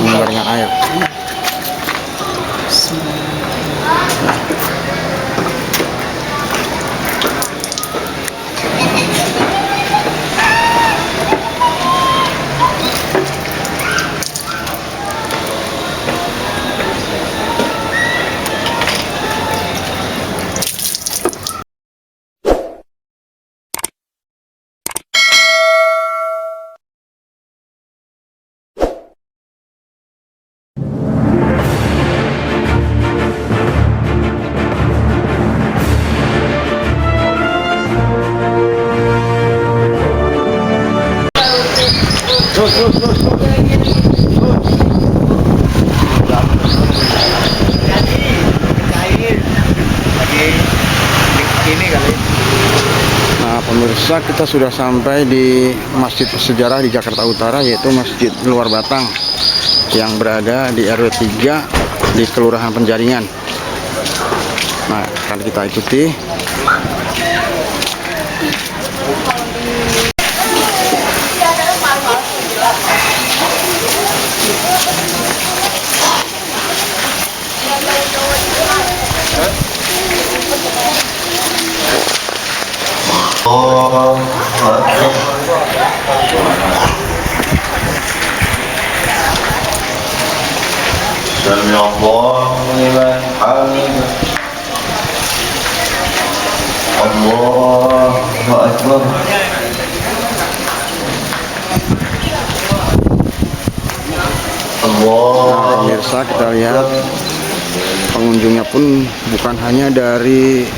pengembaringan air. Nah pemirsa, kita sudah sampai di masjid sejarah di Jakarta Utara, yaitu Masjid Luar Batang yang berada di RW 3 di Kelurahan Penjaringan. Nah akan kita ikuti. سمع الله لمن حمده الله أكبر. Nah, pemirsa, kita lihat pengunjungnya pun bukan hanya dari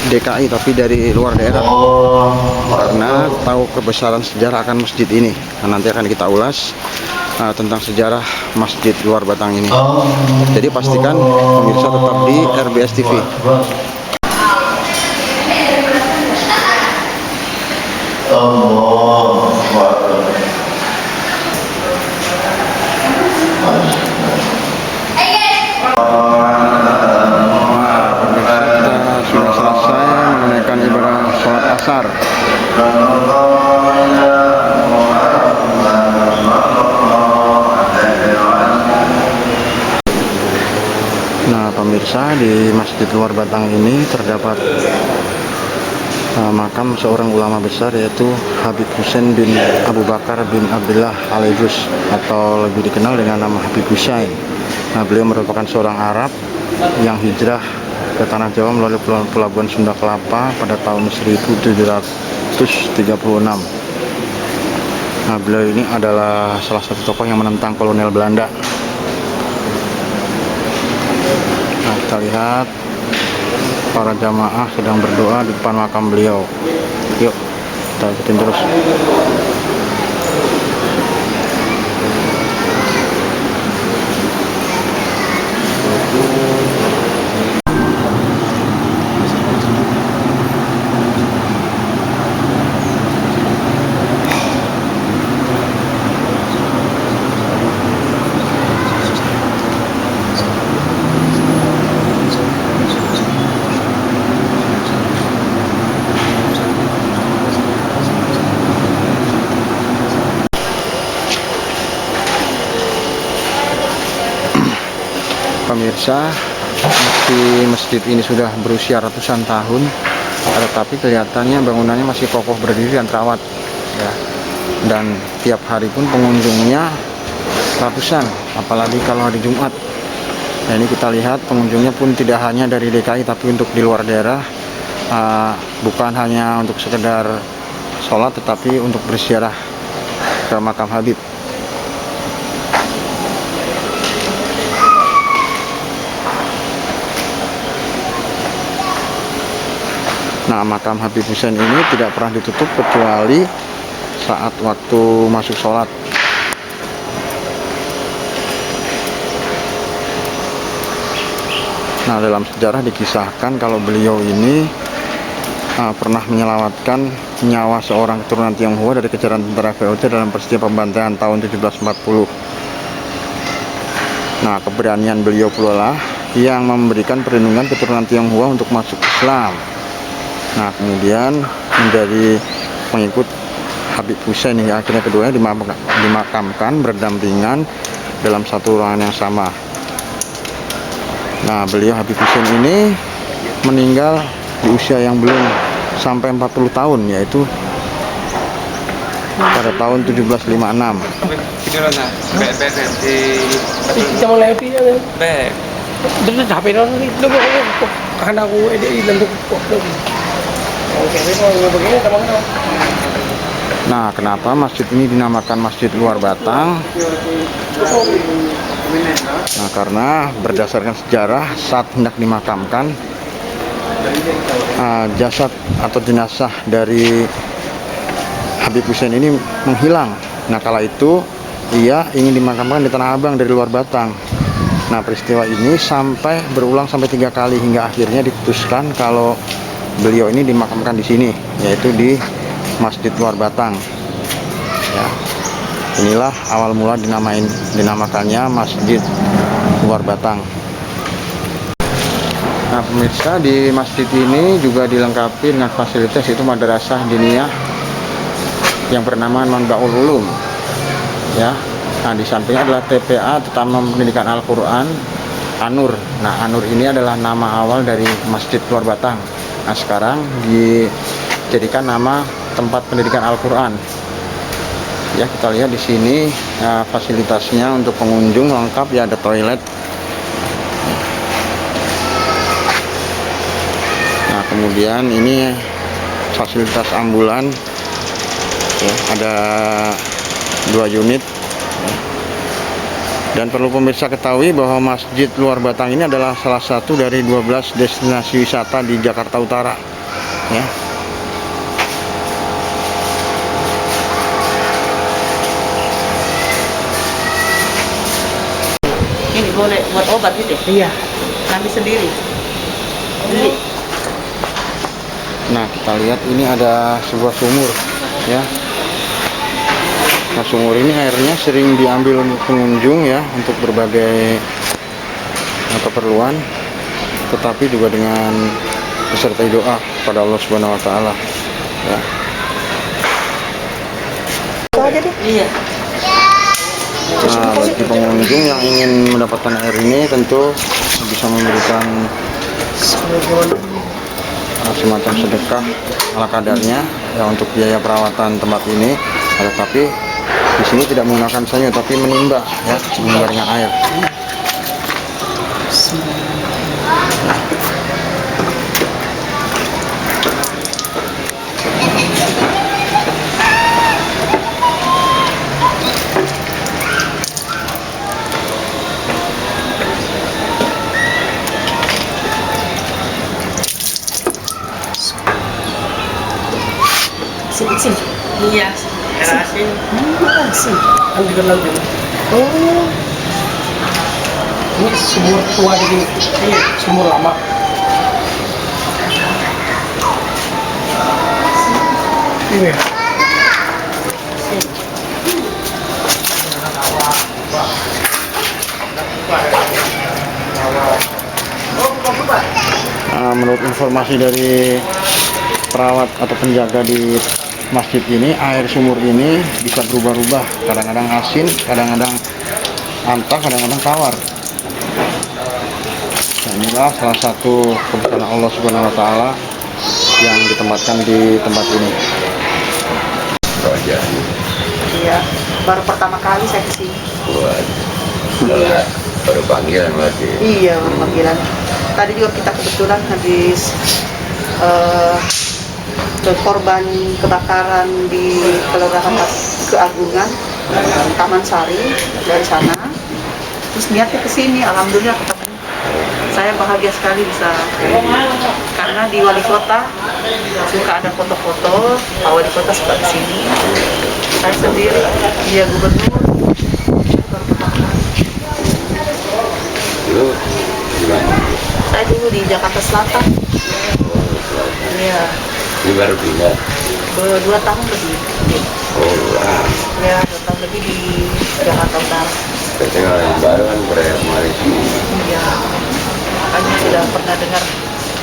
DKI tapi dari luar daerah, karena tahu kebesaran sejarah akan masjid ini. Nah, nanti akan kita ulas tentang sejarah Masjid Luar Batang ini. Jadi pastikan pemirsa tetap di RBS TV. Sudah selesai menunaikan ibadah sholat asar. Nah pemirsa, di Masjid Luar Batang ini terdapat makam seorang ulama besar, yaitu Habib Husain bin Abu Bakar bin Abdullah Al-Idrus, atau lebih dikenal dengan nama Habib Husain. Nah beliau merupakan seorang Arab yang hijrah ke tanah Jawa melalui pelabuhan Sunda Kelapa pada tahun 1736. Nah beliau ini adalah salah satu tokoh yang menentang kolonial Belanda. Nah kita lihat para jamaah sedang berdoa di depan makam beliau. Yuk kita ikutin terus. Pemirsa, meski masjid ini sudah berusia ratusan tahun, tetapi kelihatannya bangunannya masih kokoh berdiri dan terawat, ya. Dan tiap hari pun pengunjungnya ratusan, apalagi kalau hari Jumat. Nah ini kita lihat pengunjungnya pun tidak hanya dari DKI tapi untuk di luar daerah, bukan hanya untuk sekedar sholat tetapi untuk berziarah ke makam Habib. Nah makam Habib Husain ini tidak pernah ditutup kecuali saat waktu masuk sholat. Nah dalam sejarah dikisahkan kalau beliau ini pernah menyelamatkan nyawa seorang keturunan Tionghoa dari kejaran tentara VOC dalam peristiwa pembantaian tahun 1740. Nah keberanian beliau pula lah yang memberikan perlindungan keturunan Tionghoa untuk masuk Islam. Nah kemudian menjadi pengikut Habib Husain, hingga akhirnya keduanya dimakamkan berdampingan dalam satu ruangan yang sama. Nah, beliau Habib Hussein ini meninggal di usia yang belum sampai 40 tahun, yaitu pada tahun 1756. Kita mau lepi ya kan? Terus HP nó đi, nó có khả năng của để lần tục cuộc đâu. Oke, kalau begini teman teman. Nah, kenapa masjid ini dinamakan Masjid Luar Batang? Nah, karena berdasarkan sejarah saat hendak dimakamkan, jasad atau jenazah dari Habib Hussein ini menghilang. Nah, kala itu ia ingin dimakamkan di Tanah Abang dari Luar Batang. Nah, peristiwa ini sampai berulang sampai 3 kali hingga akhirnya diputuskan kalau beliau ini dimakamkan di sini, yaitu di Masjid Luar Batang. Ya, inilah awal mula dinamakannya Masjid Luar Batang. Nah, pemirsa, di masjid ini juga dilengkapi dengan fasilitas, yaitu madrasah diniyah yang bernama Manbaul Ulum. Ya, nah di sampingnya adalah TPA, Taman Pendidikan Al-Quran An-Nur. Nah, An-Nur ini adalah nama awal dari Masjid Luar Batang. Nah, sekarang dijadikan nama tempat pendidikan Al-Quran. Ya, kita lihat di sini fasilitasnya untuk pengunjung lengkap, ya, ada toilet. Nah, kemudian ini fasilitas ambulan, ya, ada 2 unit. Dan perlu pemirsa ketahui bahwa Masjid Luar Batang ini adalah salah satu dari 12 destinasi wisata di Jakarta Utara, ya. Ini boleh buat obat gitu ya? Iya. Kami sendiri beli. Nah, kita lihat ini ada sebuah sumur, ya. Nah, sumur ini airnya sering diambil pengunjung, ya, untuk berbagai keperluan, tetapi juga dengan disertai doa pada Allah Subhanahu wa Ta'ala, ya. Iya. Nah, bagi pengunjung yang ingin mendapatkan air ini tentu bisa memberikan semacam sedekah ala kadarnya, ya, untuk biaya perawatan tempat ini. Tetapi di sini tidak menggunakan sanyo, tapi menimba, ya, menimba dengan air. Sini. Iya. Kerasin. Makasih. Ang dikenal din. Oh. Ini sumur tua jadi sumur lama. Ini. Nah, menurut informasi dari perawat atau penjaga di masjid ini, air sumur ini bisa berubah-ubah, kadang-kadang asin, kadang-kadang antah, kadang-kadang tawar. Nah, inilah salah satu kebesaran Allah Subhanahu wa Ta'ala yang ditempatkan di tempat ini. Iya. Baru pertama kali saya kesini. Iya. Baru panggilan berarti. Iya, baru panggilan. Tadi juga kita kebetulan habis korban kebakaran di Kelurahan Keagungan, Taman Sari, dari sana. Terus niatnya ke sini, alhamdulillah ketemu. Saya bahagia sekali bisa, karena di wali kota suka ada foto-foto, Pak Wali Kota suka ke sini. Saya sendiri, dia gubernur. Dulu gimana? Saya dulu di Jakarta Selatan. Iya. Ini baru pindah. 2 tahun lebih. Oh, wah. Ya, 2 tahun lebih di Jakarta Utara. Katanya yang baru kan Korea kemarin. Iya. Makanya sudah pernah dengar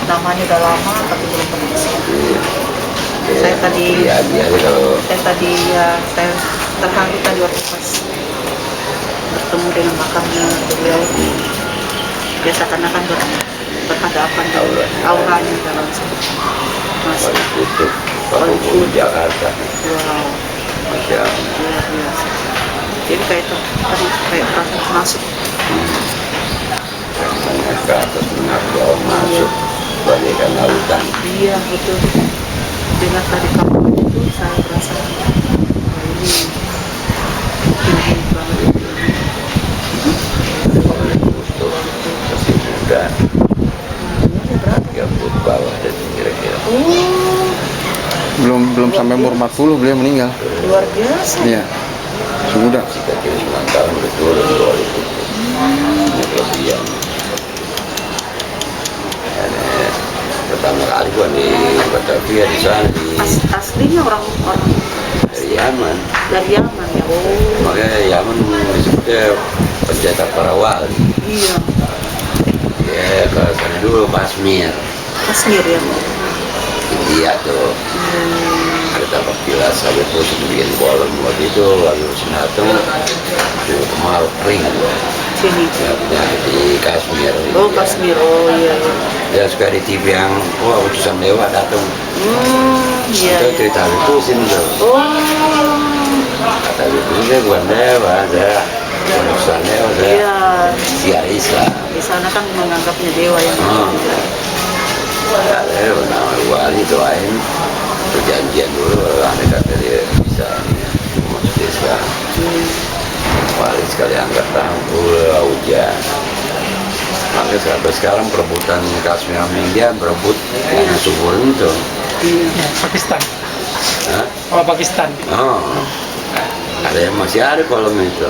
namanya udah lama, tapi belum pernah kesini. Saya tadi, Iya, kalau saya terharu tadi waktu pas bertemu dengan makamnya beliau. Biasa karena kan berhadapan auranya dalam masuk. Paling tutup Paku Jakarta. Wow, Masya Allah. luar biasa. Jadi kayak tadi kayak orang masuk. Karena ke atas mengaku masuk bagaikan lautan. Iya betul. Dengan tadi kamu itu saya merasa ini tinggi banget. Untuk masih muda, 30 bawah dan kira-kira. Oh, Belum sampai umur 40 beliau meninggal. luar biasa. Iya. Sudah. Kita kira 9 tahun betul soal itu. Ini kelebihan. Dan, pertama kali gua di Batavia di sana Aslinya orang dari Yaman. dari Yaman ya. Oh, Makanya Yaman disebutnya pencetak para wali. iya. Ya, kalau sana dulu Kashmir, Kashmir ya. India tuh. Ada tapak pilas, ada terus bikin kolam waktu itu lalu Sinatong itu kemal kering Sini. ya, penyakit di Kashmir. Oh, Kashmir. Oh, iya. Ya suka di TV yang wah utusan dewa datang. Iya. Itu cerita Habib Husin tuh. Oh, Kata Habib Husin dia bukan dewa, ada utusan dewa, ada iya. siar Islam. Di sana kan menganggapnya dewa yang Ya, nama wali doain perjanjian dulu kalau aneh kata dia bisa masuk Islam. Wali sekali angkat tampul hujan. Makanya sampai sekarang perebutan Kashmir sama India berebut karena subur itu. Ya, Pakistan. Hah? Oh, Pakistan. Oh, ada yang masih ada kolam itu.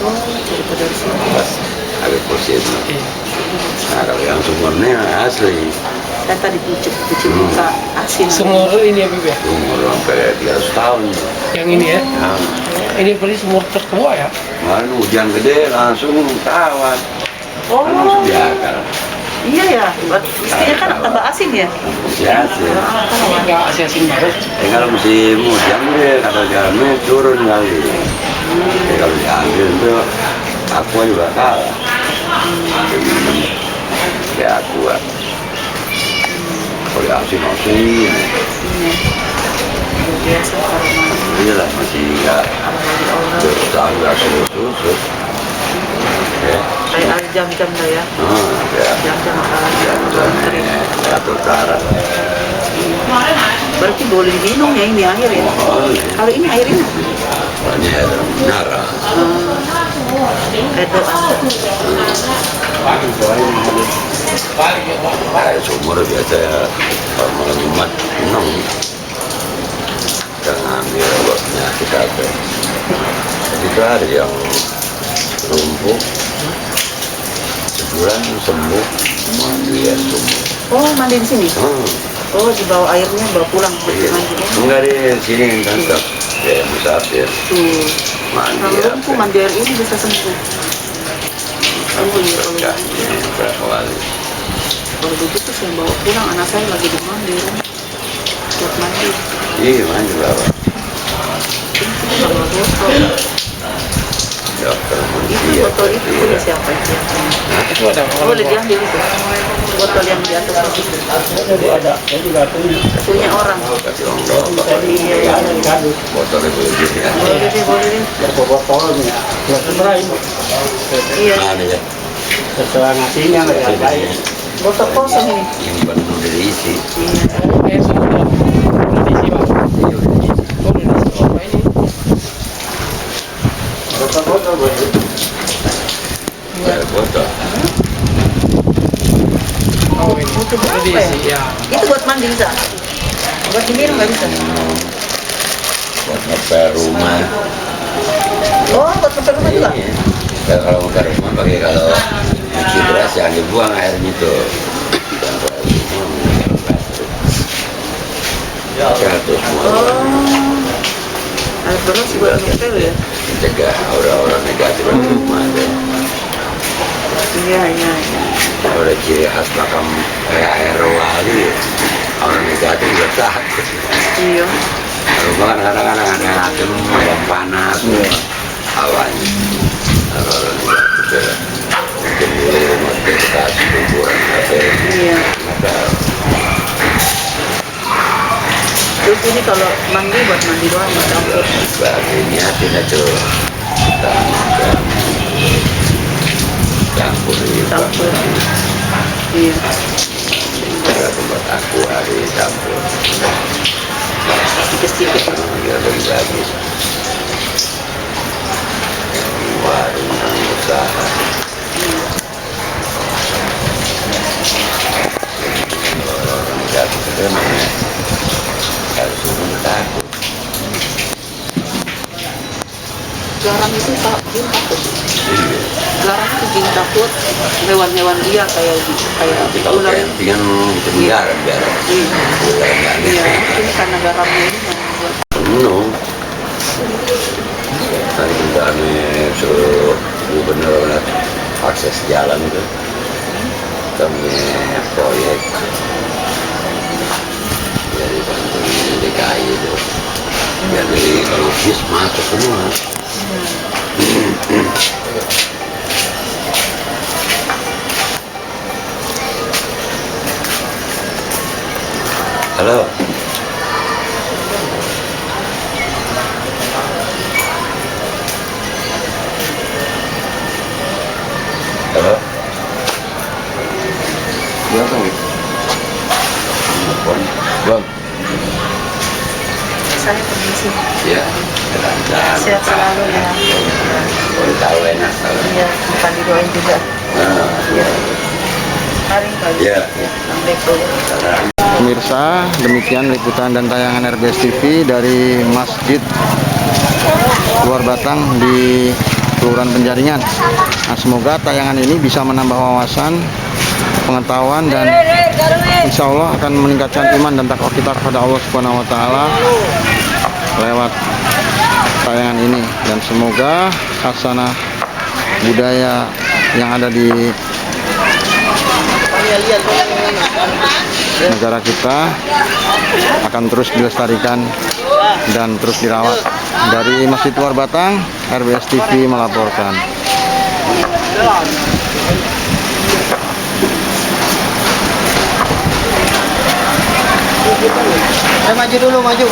Oh, daripada di sini. Pas Habib Husin. Iya. Nah kalau yang sumurnya asli. Saya tadi cuci muka asin. Sumur ini ya, Bib ya? Umur sampai 300 tahun. Yang ini ya? Nah, Ini berarti sumur tertua ya? kemarin hujan gede langsung tawat. Oh, Langsung diakar. iya ya. Istrinya kan tambah asin ya. Ya sih. Ini nggak asin-asin banget. Kalau musim hujan deh, kata jalannya turun kali. Kalau diambil itu aqua juga kalah. Ya aqua. Kalau asin. Luar biasa karena Iya lah masih nggak lagi orang. bertahan nggak susut. Ya. Kayak ada jam-jam lah ya. Ya. Jam-jam apalagi. Satu cara. Berarti boleh diminum ya ini air ya. Oh, Kalau ini air ini ini air menara. air doa. Air sumur biasa ya, kalau malam Jumat minum. Kita ngambil buat penyakit apa. Itu ada yang lumpuh, sebulan sembuh, mandi air sumur. Oh, mandi di sini. Oh, dibawa airnya bawa pulang buat Iya. mandinya. Enggak di sini tangkap, ya musafir, Tuh. mandi Kalau lumpuh apa. mandi air ini bisa sembuh. Oh iya, kalau Berapa kali? kalau begitu saya bawa pulang, anak saya lagi demam di rumah buat mandi. Iya, mandi berapa? Ini bawa botol. Dokter Itu manusia. botol itu punya siapa itu? Itu ada. Boleh diambil itu. Botol yang di atas itu. Ada. Saya juga punya. Punya orang. Kasih orang dokter. Iya, iya. Botolnya boleh gini ya. Boleh deh, boleh deh. Botolnya. Ya, sebenarnya itu. Iya. Ada ya. Sesuai ngasihnya nggak baik. Botol kosong ini. Yang penuh diisi. Iya. Sumur. Udah diisi, Pak. Iya, udah diisi. Oh, udah diisi. Apa ini? Ada botol. Oh, ini. Butuh Udah berapa ya? diisi, ya. Itu buat mandi bisa? Buat diminum nggak bisa? Buat ngepel rumah. Oh, buat ngepel rumah juga? Iya. Kalau ngepel rumah pakai kalau cuci beras jangan dibuang airnya tuh. Dan kalau rumah ngepel plastik. Jatuh semua. Air beras buat ngepel ya? Mencegah aura-aura negatif di rumah ada. Iya, iya, iya. Kalau ada ciri khas makam kayak air wali, orang negatif juga takut. Iya. Kalau kan kadang-kadang ada adem, ada panas. awalnya orang juga mungkin dulu masih bekasi kuburan apa Iya. ada Terus ini kalau mandi buat mandi doang nggak campur. sebagainya tidak tuh campur Campur. Iya. juga tempat aku hari campur Sedikit-sedikit. ya lebih bagus warung yang usaha orang jatuh itu namanya harus takut Garang itu jin takut. iya. Garang itu jin takut. Hewan-hewan dia kayak Tapi kalau ular. camping kan penjara biar Iya. ularnya Iya. aneh. Ini karena garamnya ini yang membuat. Penuh. Tadi kita suruh gubernur akses jalan itu kami proyek dari bantuan DKI itu biar dari kalau bis masuk semua. Halo. Halo. Ya, Bang. Bang. Saya permisi. Ya, lancar. Sehat selalu ya. Boleh tahu enak kalau. Iya, bukan didoain juga. Nah, Iya. Mari kali. ya. Assalamualaikum. Sekarang Pemirsa, demikian liputan dan tayangan RBS TV dari Masjid Luar Batang di Kelurahan Penjaringan. Nah, semoga tayangan ini bisa menambah wawasan, pengetahuan, dan insya Allah akan meningkatkan iman dan takwa kita kepada Allah Subhanahu Wa Taala lewat tayangan ini. Dan semoga hasanah budaya yang ada di negara kita akan terus dilestarikan dan terus dirawat. Dari Masjid Luar Batang, RBS TV melaporkan. Maju dulu, maju.